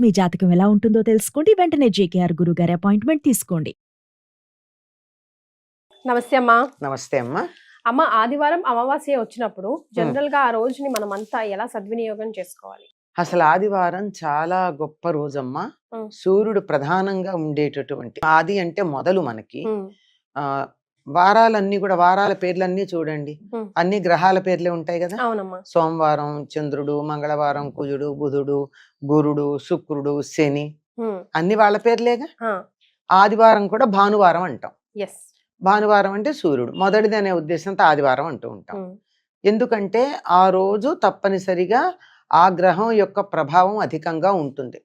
మీ జాతకం ఎలా ఉంటుందో తెలుసుకోండి. వెంటనే జేకేఆర్ గురుగారి అపాయింట్మెంట్ తీసుకోండి. నమస్తే అమ్మా. నమస్తే అమ్మా. అమ్మ, ఆదివారం అమావాస్య వచ్చినప్పుడు జనరల్ గా ఆ రోజుని మనం అంతా ఎలా సద్వినియోగం చేసుకోవాలి? అసలు ఆదివారం చాలా గొప్ప రోజమ్మా. సూర్యుడు ప్రధానంగా ఉండేటటువంటి ఆది అంటే మొదలు మనకి. ఆ వారాలన్నీ కూడా వారాల పేర్లన్నీ చూడండి, అన్ని గ్రహాల పేర్లే ఉంటాయి కదా. అవునమ్మా. సోమవారం చంద్రుడు, మంగళవారం కుజుడు, బుధుడు, గురుడు, శుక్రుడు, శని అన్ని వాళ్ళ పేర్లేగా. ఆదివారం కూడా భానువారం అంటాం. భానువారం అంటే సూర్యుడు మొదటిది అనే ఉద్దేశంతో ఆదివారం అంటూ ఉంటాం. ఎందుకంటే ఆ రోజు తప్పనిసరిగా ఆ గ్రహం యొక్క ప్రభావం అధికంగా ఉంటుంది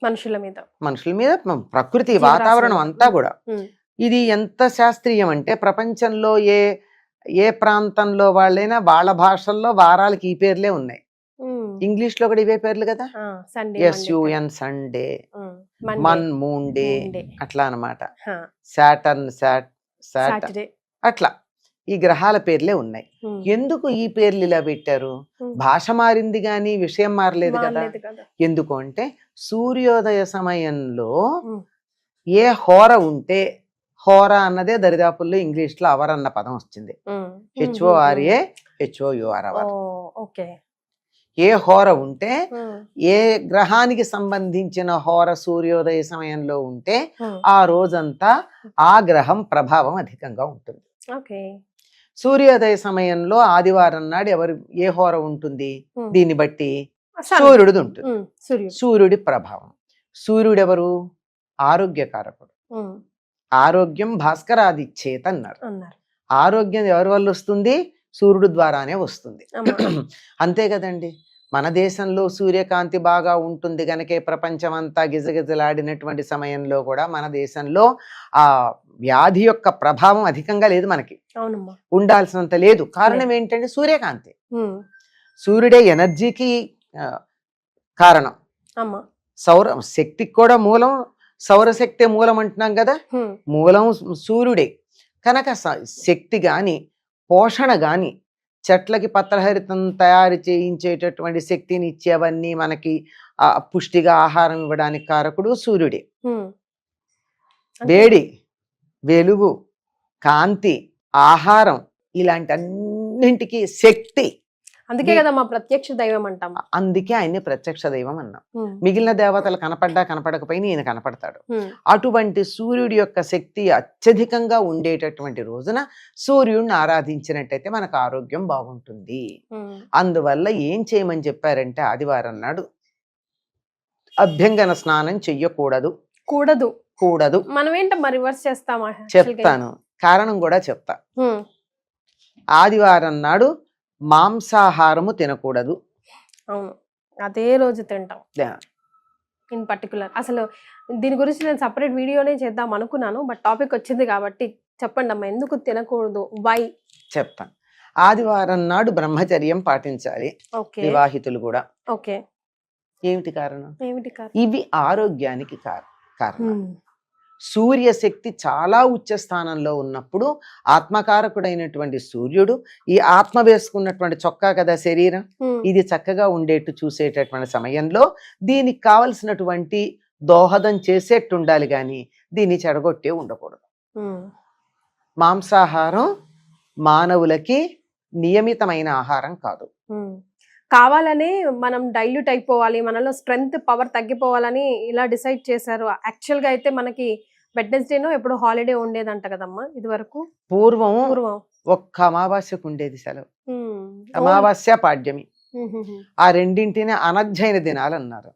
మనుషుల మీద, ప్రకృతి వాతావరణం అంతా కూడా. ఇది ఎంత శాస్త్రీయం అంటే ప్రపంచంలో ఏ ప్రాంతంలో వాళ్ళైనా వాళ్ళ భాషల్లో వారాలకి ఈ పేర్లే ఉన్నాయి. ఇంగ్లీష్ లో కూడా ఇవే పేర్లు కదా. SUN Sunday, Mann moon day, అట్లా అనమాట. సాటర్న్ సాటర్డే, అట్లా ఈ గ్రహాల పేర్లే ఉన్నాయి. ఎందుకు ఈ పేర్లు ఇలా పెట్టారు? భాష మారింది గాని విషయం మారలేదు కదా. ఎందుకు అంటే సూర్యోదయ సమయంలో ఏ హోర ఉంటే, హోర అన్నదే దరిదాపుల్లో ఇంగ్లీష్ లో అవర్ అన్న పదం వచ్చింది. HORA HOUR hour. ఏ హోర ఉంటే, ఏ గ్రహానికి సంబంధించిన హోర సూర్యోదయ సమయంలో ఉంటే ఆ రోజంతా ఆ గ్రహం ప్రభావం అధికంగా ఉంటుంది. సూర్యోదయ సమయంలో ఆదివారం నాడు ఏ హోర ఉంటుంది, దీన్ని బట్టి సూర్యుడిది ఉంటుంది. సూర్యుడి ప్రభావం. సూర్యుడు ఎవరు? ఆరోగ్యకారకుడు. ఆరోగ్యం భాస్కరాదిచ్చేత అన్నారు. ఆరోగ్యం ఎవరి వల్ల వస్తుంది? సూర్యుడు ద్వారానే వస్తుంది. అంతే కదండి. మన దేశంలో సూర్యకాంతి బాగా ఉంటుంది గనకే ప్రపంచం అంతా గిజగిజలాడినటువంటి సమయంలో కూడా మన దేశంలో ఆ వ్యాధి యొక్క ప్రభావం అధికంగా లేదు. మనకి ఉండాల్సినంత లేదు. కారణం ఏంటంటే సూర్యకాంతి. సూర్యుడే ఎనర్జీకి కారణం. సౌర శక్తికి కూడా మూలం సౌరశక్తి మూలం అంటున్నాం కదా. మూలం సూర్యుడే కనుక శక్తి గాని పోషణ గాని, చెట్లకి పత్రహరితం తయారు చేయించేటటువంటి శక్తిని ఇచ్చేవన్నీ మనకి పుష్టిగా ఆహారం ఇవ్వడానికి కారకుడు సూర్యుడే. వేడి, వెలుగు, కాంతి, ఆహారం ఇలాంటి అన్నింటికి శక్తి. అందుకే కదా మా ప్రత్యక్ష దైవం అంటాం. అందుకే ఆయన్ని ప్రత్యక్ష దైవం అన్నాం. మిగిలిన దేవతలు కనపడ్డా కనపడకపోయినా ఈయన కనపడతాడు. అటువంటి సూర్యుడి యొక్క శక్తి అత్యధికంగా ఉండేటటువంటి రోజున సూర్యుడిని ఆరాధించినట్టయితే మనకు ఆరోగ్యం బాగుంటుంది. అందువల్ల ఏం చేయమని చెప్పారంటే ఆదివారం నాడు అభ్యంగన స్నానం చెయ్యకూడదు. కూడదు. మనం ఏంటమ్మా రివర్స్ చేస్తామా? చెప్తాను, కారణం కూడా చెప్తా. ఆదివారం నాడు మాంసాహారము తినకూడదు. అవును, అదే రోజు తింటాం ఇన్ పర్టికులర్. అసలు దీని గురించి నేను సపరేట్ వీడియోనే చేద్దాం అనుకున్నాను, బట్ టాపిక్ వచ్చింది కాబట్టి చెప్పండి అమ్మా, ఎందుకు తినకూడదు, వై చెప్తాను. ఆదివారం నాడు బ్రహ్మచర్యం పాటించాలి వివాహితులు కూడా. ఏమిటి కారణం? ఇవి ఆరోగ్యానికి కారణం. సూర్యశక్తి చాలా ఉచ్చ స్థానంలో ఉన్నప్పుడు ఆత్మకారకుడైనటువంటి సూర్యుడు ఈ ఆత్మ వేసుకున్నటువంటి చొక్కా కదా శరీరం, ఇది చక్కగా ఉండేట్టు చూసేటటువంటి సమయంలో దీనికి కావలసినటువంటి దోహదం చేసేట్టు ఉండాలి గాని దీన్ని చెడగొట్టే ఉండకూడదు. మాంసాహారం మానవులకి నియమితమైన ఆహారం కాదు. కావాలని మనం డైల్యూట్ అయిపోవాలి, మనలో స్ట్రెంగ్త్ పవర్ తగ్గిపోవాలని ఇలా డిసైడ్ చేశారు. యాక్చువల్ గా అయితే మనకి వెడ్నెస్డేనో ఎప్పుడు హాలిడే ఉండేదంట కదమ్మా ఇది వరకు. పూర్వం ఒక్క అమావాస్యకు ఉండేది సెలవు. అమావాస్య పాడ్యమి ఆ రెండింటిని అనధ్యయన దినాలు అన్నారు.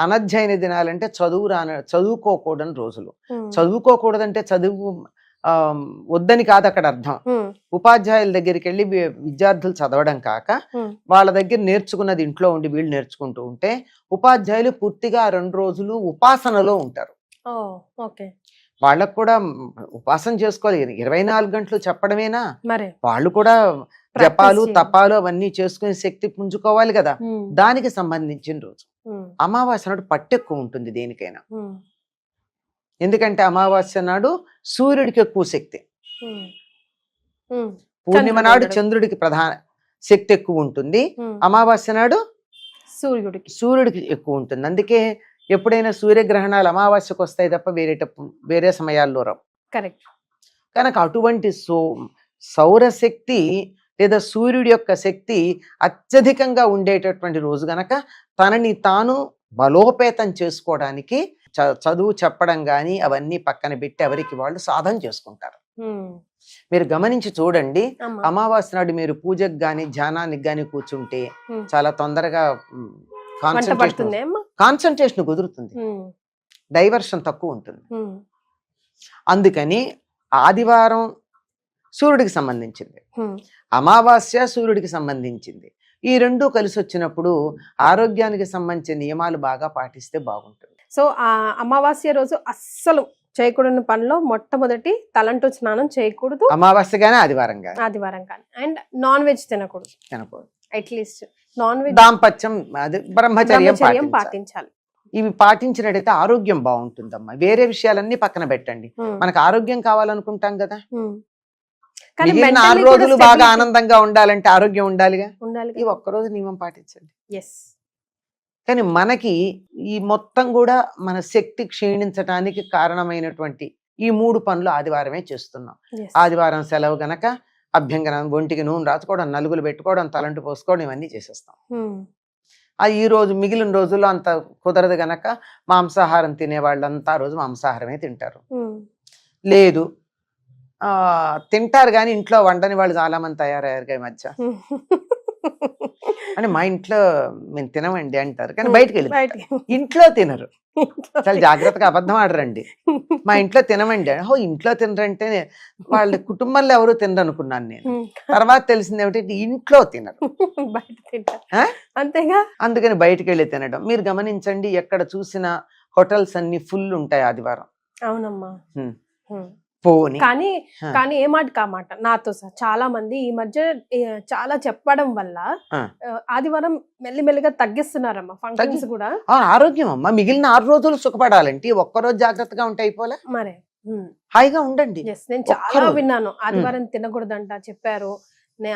అనధ్యయన దినాలంటే చదువుకోకూడని రోజులు. చదువుకోకూడదంటే చదువు వద్దని కాదు అక్కడ అర్థం. ఉపాధ్యాయుల దగ్గరికి వెళ్ళి విద్యార్థులు చదవడం కాక వాళ్ళ దగ్గర నేర్చుకున్నది ఇంట్లో ఉండి వీళ్ళు నేర్చుకుంటూ ఉంటే ఉపాధ్యాయులు పూర్తిగా 2 రోజులు ఉపాసనలో ఉంటారు. వాళ్ళకు కూడా ఉపాసన చేసుకోవాలి. 24 గంటలు చెప్పడమేనా, వాళ్ళు కూడా జపాలు తపాలు అవన్నీ చేసుకుని శక్తి పుంజుకోవాలి కదా. దానికి సంబంధించిన రోజు అమావాస్య నాడు పట్టెక్కువ ఉంటుంది దేనికైనా. ఎందుకంటే అమావాస్య నాడు సూర్యుడికి ఎక్కువ శక్తి, పూర్ణిమ నాడు చంద్రుడికి ప్రధాన శక్తి ఎక్కువ ఉంటుంది, అమావాస్య నాడు సూర్యుడికి ఎక్కువ ఉంటుంది. అందుకే ఎప్పుడైనా సూర్యగ్రహణాలు అమావాస్యకు వస్తాయి తప్ప వేరే సమయాల్లో రావు. కరెక్ట్. కనుక అటువంటి సౌరశక్తి లేదా సూర్యుడి యొక్క శక్తి అత్యధికంగా ఉండేటటువంటి రోజు గనక తనని తాను బలోపేతం చేసుకోవడానికి చదువు చెప్పడం కానీ అవన్నీ పక్కన పెట్టి ఎవరికి వాళ్ళు సాధన చేసుకుంటారు. మీరు గమనించి చూడండి, అమావాస్య నాడు మీరు పూజకు గాని ధ్యానానికి గాని కూర్చుంటే చాలా తొందరగా కాన్సన్ట్రేషన్ కుదురుతుంది, డైవర్షన్ తక్కువ ఉంటుంది. అందుకని ఆదివారం సూర్యుడికి సంబంధించింది, అమావాస్య సూర్యుడికి సంబంధించింది. ఈ రెండు కలిసి వచ్చినప్పుడు ఆరోగ్యానికి సంబంధించిన నియమాలు బాగా పాటిస్తే బాగుంటుంది. సో ఆ అమావాస్య రోజు అస్సలు చేయకూడని పనిలో మొట్టమొదటి తలంటు స్నానం చేయకూడదు, అమావాస్య గానీ ఆదివారం కానీ. అండ్ నాన్ వెజ్ తినకూడదు. అట్లీస్ట్ నాన్ వెజ్, దాంపత్యం, అది బ్రహ్మచర్యం పాటించాలి. ఇవి పాటించినట్టయితే ఆరోగ్యం బాగుంటుందమ్మా. వేరే విషయాలన్నీ పక్కన పెట్టండి, మనకు ఆరోగ్యం కావాలనుకుంటాం కదా. మిగిలిన 6 రోజులు బాగా ఆనందంగా ఉండాలంటే ఆరోగ్యం ఉండాలిగా. ఈ ఒక్కరోజు నియమం పాటించండి. కానీ మనకి ఈ మొత్తం కూడా మన శక్తి క్షీణించడానికి కారణమైనటువంటి ఈ 3 పనులు ఆదివారమే చేస్తున్నాం. ఆదివారం సెలవు గనక అభ్యంగనం, ఒంటికి నూనె రాసుకోవడం, నలుగులు పెట్టుకోవడం, తలంటు పోసుకోవడం, ఇవన్నీ చేసేస్తాం. ఈ రోజు మిగిలిన రోజుల్లో అంత కుదరదు గనక మాంసాహారం తినే వాళ్ళంతా రోజు మాంసాహారమే తింటారు. లేదు తింటారు కానీ ఇంట్లో వండని వాళ్ళు చాలా మంది తయారయ్యారు ఈ మధ్య. అంటే మా ఇంట్లో మేము తినమండి అంటారు, కానీ బయటకు వెళ్ళి ఇంట్లో తినరు. చాలా జాగ్రత్తగా అబద్ధం ఆడరండి. మా ఇంట్లో తినమండి, ఇంట్లో తినరంటే వాళ్ళ కుటుంబంలో ఎవరు తినరు అనుకున్నాను నేను. తర్వాత తెలిసింది ఏమిటంటే ఇంట్లో తినరు, అంతేగా. అందుకని బయటకు వెళ్ళి తినడం. మీరు గమనించండి, ఎక్కడ చూసినా హోటల్స్ అన్ని ఫుల్ ఉంటాయి ఆదివారం. అవునమ్మా. కానీ ఏ మాట కామాట నాతో చాలా మంది ఈ మధ్య చాలా చెప్పడం వల్ల ఆదివారం మెల్లిమెల్లిగా తగ్గిస్తున్నారమ్మా ఫంక్షన్స్ కూడా. ఆరోగ్యం అమ్మా, మిగిలిన 6 రోజులు సుఖపడాలంటే ఒక్కరోజు జాగ్రత్తగా ఉంటే అయిపోలే. మరే హాయిగా ఉండండి. నేను చాలా విన్నాను ఆదివారం తినకూడదంట చెప్పారు.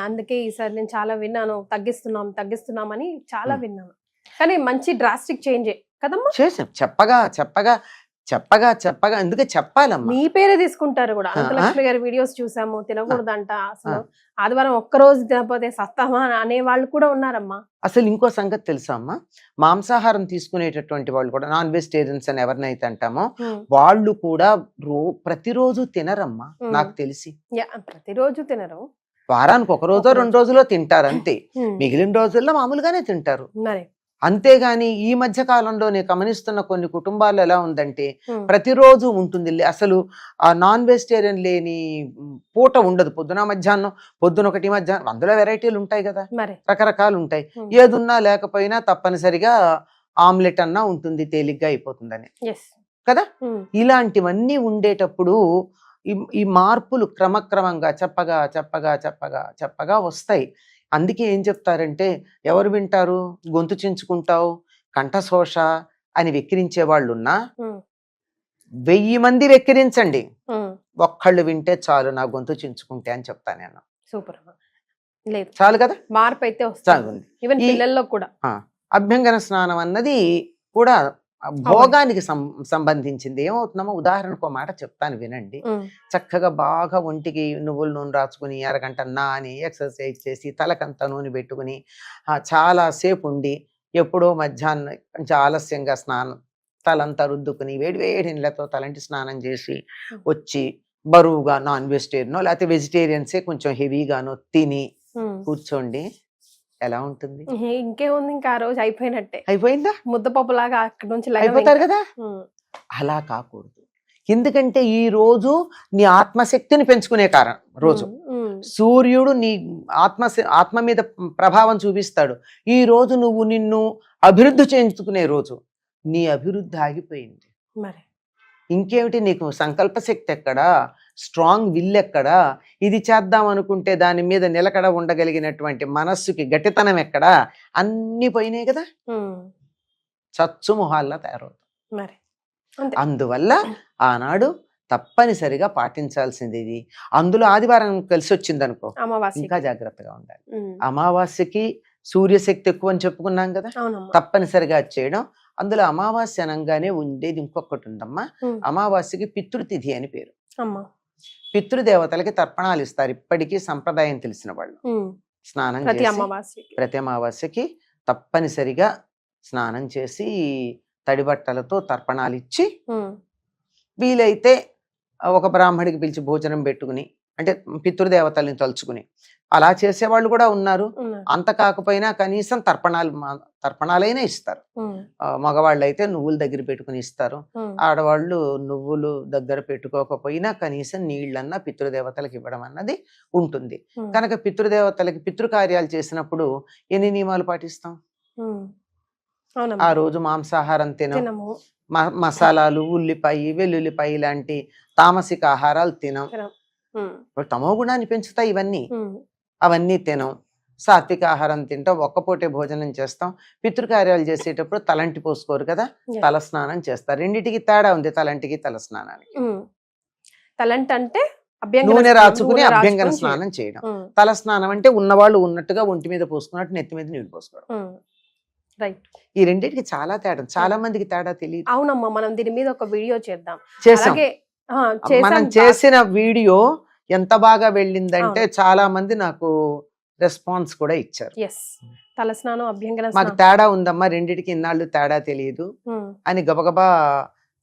అందుకే ఈసారి నేను చాలా విన్నాను, తగ్గిస్తున్నామని చాలా విన్నాను. కానీ మంచి డ్రాస్టిక్ చేంజ్ కదమ్మా. చేసాం, చెప్పగా ఎందుకే చెప్పాలమ్మా. మీ పేరే తీసుకుంటారు కూడా. అనంతలక్ష్మి గారి వీడియోస్ చూసాము, తినకూడదంట, అసలు ఆదివారం ఒక్కరోజు తినకపోతే సస్తామా అనే వాళ్ళు కూడా ఉన్నారమ్మా. అసలు ఇంకో సంగతి తెలుసా అమ్మా, మాంసాహారం తీసుకునేటటువంటి వాళ్ళు కూడా, నాన్ వెజిటేరియన్స్ అని ఎవరినైతే అంటామో వాళ్ళు కూడా ప్రతిరోజు తినరమ్మా నాకు తెలిసి. ప్రతిరోజు తినరు, వారానికి 1 రోజో 2 రోజులో తింటారు అంతే. మిగిలిన రోజుల్లో మామూలుగానే తింటారు. అంతేగాని ఈ మధ్య కాలంలో నేను గమనిస్తున్న కొన్ని కుటుంబాలు ఎలా ఉందంటే ప్రతిరోజు ఉంటుంది. అసలు ఆ నాన్ వెజిటేరియన్ లేని పూట ఉండదు. పొద్దున మధ్యాహ్నం, పొద్దున ఒకటి మధ్యాహ్నం, అందులో వెరైటీలు ఉంటాయి కదా, రకరకాలు ఉంటాయి. ఏదున్నా లేకపోయినా తప్పనిసరిగా ఆమ్లెట్ అన్నా ఉంటుంది, తేలిగ్గా అయిపోతుందని కదా. ఇలాంటివన్నీ ఉండేటప్పుడు ఈ మార్పులు క్రమక్రమంగా చెప్పగా వస్తాయి. అందుకే ఏం చెప్తారంటే, ఎవరు వింటారు, గొంతు చించుకుంటావు, కంఠశోష అని వెక్కిరించే వాళ్ళున్నా 1000 మంది వెక్కిరించండి, ఒక్కళ్ళు వింటే చాలు నా గొంతు చించుకుంటే అని చెప్తాను నేను. సూపర్, చాలు కదా, మార్పు అయితే వస్తుంది. ఈవెన్ పిల్లల్లో కూడా అభ్యంగన స్నానం అన్నది కూడా భోగానికి సంబంధించింది. ఏమవుతుందమ్మా, ఉదాహరణకు మాట చెప్తాను వినండి. చక్కగా బాగా ఒంటికి నువ్వుల నూనె రాసుకుని అరగంట నాని ఎక్సర్సైజ్ చేసి తలకంతా నూనె పెట్టుకుని చాలా సేపు ఉండి ఎప్పుడో మధ్యాహ్నం కొంచెం ఆలస్యంగా స్నానం తలంతా రుద్దుకుని వేడి నీళ్ళతో తలంటి స్నానం చేసి వచ్చి బరువుగా నాన్ వెజిటేరియనో లేకపోతే వెజిటేరియన్సే కొంచెం హెవీగానో తిని కూర్చోండి, ఎలా ఉంటుంది? ఇంకేముంది, ఇంకా ఆ రోజు అయిపోయిందా, ముద్దపప్పు లాగా అక్కడ నుంచి అయిపోతారు కదా. అలా కాకూడదు. ఎందుకంటే ఈ రోజు నీ ఆత్మశక్తిని పెంచుకునే రోజు. సూర్యుడు నీ ఆత్మ మీద ప్రభావం చూపిస్తాడు. ఈ రోజు నువ్వు నిన్ను అభివృద్ధి చేయించుకునే రోజు. నీ అభివృద్ధి ఆగిపోయింది. మరి ఇంకేమిటి, నీకు సంకల్ప శక్తి ఎక్కడా, స్ట్రాంగ్ విల్ ఎక్కడా, ఇది చేద్దాం అనుకుంటే దాని మీద నిలకడ ఉండగలిగినటువంటి మనస్సుకి గట్టితనం ఎక్కడా, అన్ని పోయినాయి కదా, చచ్చు మొహాల్లా తయారవుతాం. అందువల్ల ఆనాడు తప్పనిసరిగా పాటించాల్సింది ఇది. అందులో ఆదివారం కలిసి వచ్చింది అనుకో, ఇంకా జాగ్రత్తగా ఉండాలి. అమావాస్యకి సూర్యశక్తి ఎక్కువ అని చెప్పుకున్నాం కదా, అవునమ్మా. తప్పనిసరిగా అది చేయడం. అందులో అమావాస్య అనగానే ఉండేది ఇంకొకటి ఉందమ్మా. ఉమ్. అమావాస్యకి పితృతిథి అని పేరు. అమ్మా. పితృదేవతలకి తర్పణాలు ఇస్తారు ఇప్పటికీ సంప్రదాయం తెలిసిన వాళ్ళు. ఉమ్. స్నానం ప్రతి చేసి అమావాస్యకి. ప్రతి అమావాస్యకి తప్పనిసరిగా స్నానం చేసి తడి బట్టలతో తర్పణాలు ఇచ్చి ఉమ్. వీలైతే ఒక బ్రాహ్మడికి పిలిచి భోజనం పెట్టుకుని, అంటే పితృదేవతల్ని తలుచుకుని అలా చేసేవాళ్ళు కూడా ఉన్నారు. ఉన్నారు. అంత కాకపోయినా కనీసం తర్పణాలైనా ఇస్తారు. ఉమ్. మగవాళ్ళు అయితే నువ్వుల దగ్గర పెట్టుకుని ఇస్తారు. ఉమ్. ఆడవాళ్ళు నువ్వులు దగ్గర పెట్టుకోకపోయినా కనీసం నీళ్ళన్నా పితృదేవతలకు ఇవ్వడం అన్నది ఉంటుంది. ఉమ్. కనుక పితృదేవతలకి పితృకార్యాలు చేసినప్పుడు ఎన్ని నియమాలు పాటిస్తాం? ఉమ్. ఆ అవునమ్మా. రోజు మాంసాహారం తినం, తినము. మసాలాలు, ఉల్లిపాయ, వెల్లుల్లిపాయ లాంటి తామసిక ఆహారాలు తినం. ఉమ్. ఇప్పుడు తమో గుణాన్ని పెంచుతాయి ఇవన్నీ. ఉమ్. అవన్నీ తినం. సాత్విక ఆహారం తింటాం, ఒక్కపూటే భోజనం చేస్తాం. పితృకార్యాలు చేసేటప్పుడు తలంటి పోసుకోరు కదా, Yes. తల స్నానం చేస్తారు. రెండిటికి తేడా ఉంది, తలంటికి తల స్నానానికి. ఉమ్. తలంట అంటే అభ్యంగన నూనె స్నానం, రాచుకుని నూనె అభ్యంగన రాచుకొని స్నానం చేయడం. ఉమ్. తల స్నానం అంటే ఉన్నవాళ్ళు ఉన్నట్టుగా ఒంటి మీద పోసుకున్నట్టు నెత్తి మీద నీళ్ళు పోసుకోవడం. ఉమ్. రైట్. ఈ రెండింటికి చాలా తేడా, చాలా మందికి తేడా తెలియదు. అవునమ్మా, మనం దీని మీద ఒక వీడియో చేద్దాం. చేసాం. అలాగే మనం చేసిన వీడియో ఎంత బాగా వెళ్ళిందంటే చాలా మంది నాకు రెస్పాన్స్ కూడా ఇచ్చారు. ఎస్, తల స్నానం, అభ్యంగన మాకు స్నానం. తేడా ఉందమ్మా, రెండిటికి ఇన్నాళ్ళు తేడా తెలియదు ఉమ్. అని గబగబా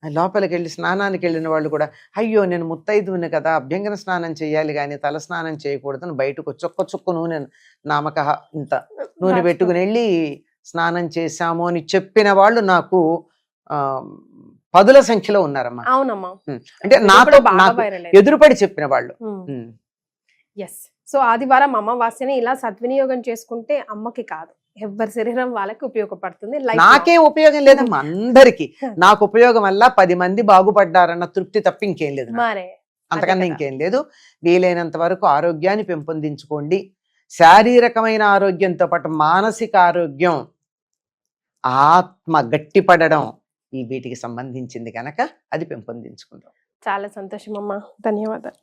లోపలికి వెళ్ళి స్నానానికి వెళ్ళిన వాళ్ళు కూడా, అయ్యో నేను ముత్తైదువుని కదా, అభ్యంగన స్నానం చేయాలి కానీ తల స్నానం చేయకూడదని బయటకు చొక్క చొక్క నూనె నామక ఇంత నూనె పెట్టుకుని వెళ్ళి స్నానం చేశాము అని చెప్పిన వాళ్ళు నాకు పదుల సంఖ్యలో ఉన్నారమ్మా. అవునమ్మా. అంటే ఇది నాతో కూడా బాగా నాకు వైరల్ ఎదురుపడి చెప్పిన వాళ్ళు. ఎస్. సో ఆదివారం అమావాస్యని ఇలా సద్వినియోగం చేసుకుంటే అమ్మకి కాదు, ఎవరి శరీరం వాళ్ళకి ఉపయోగపడుతుంది. Life నాకేం ఉపయోగం లేదమ్మా, అందరికి నాకు ఉపయోగం వల్ల 10 మంది బాగుపడ్డారన్న తృప్తి తప్ప ఇంకేం లేదు నాకు. మరే అంతకన్నా అదే కదా. ఇంకేం లేదు. వీలైనంత వరకు ఆరోగ్యాన్ని పెంపొందించుకోండి. శారీరకమైన ఆరోగ్యంతో పాటు మానసిక ఆరోగ్యం, ఆత్మ గట్టిపడడం, ఈ వీటికి సంబంధించింది కనుక అది పెంపొందించుకుందాం. చాలా సంతోషం అమ్మా, ధన్యవాదాలు.